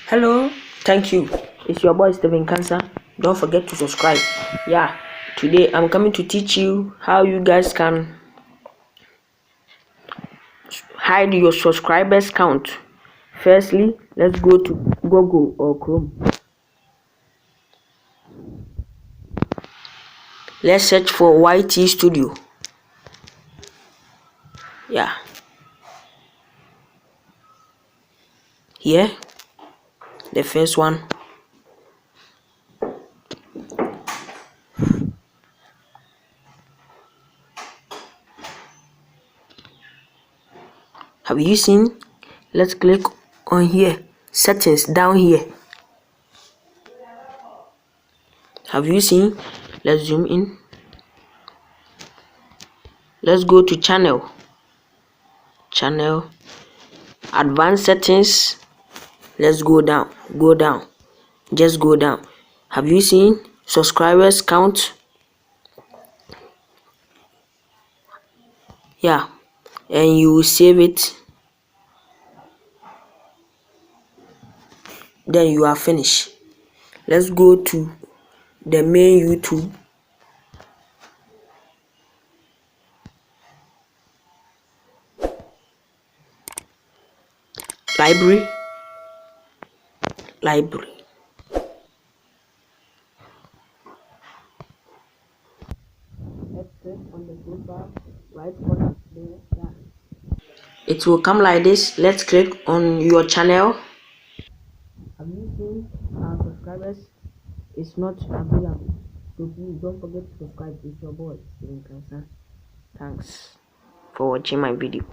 Hello, thank you. It's your boy Steven Cancer. Don't forget to subscribe. Yeah, today I'm coming to teach you how you guys can hide your subscribers count. Firstly, let's go to Google or Chrome. Let's search for YT Studio. Yeah, here the first one. Have you seen? Let's click on here, settings down here. Have you seen? Let's zoom in. Let's go to channel, advanced settings. Let's go down, just go down. Have you seen subscribers count? Yeah, and you will save it, then you are finished. Let's go to the main YouTube. Library. Let's click on the toolbar, right corner there. Yeah. It will come like this. Let's click on your channel. Have you seen our subscribers? It's not available. So please don't forget to subscribe. It's your boy Steven Cancer. Thanks for watching my video.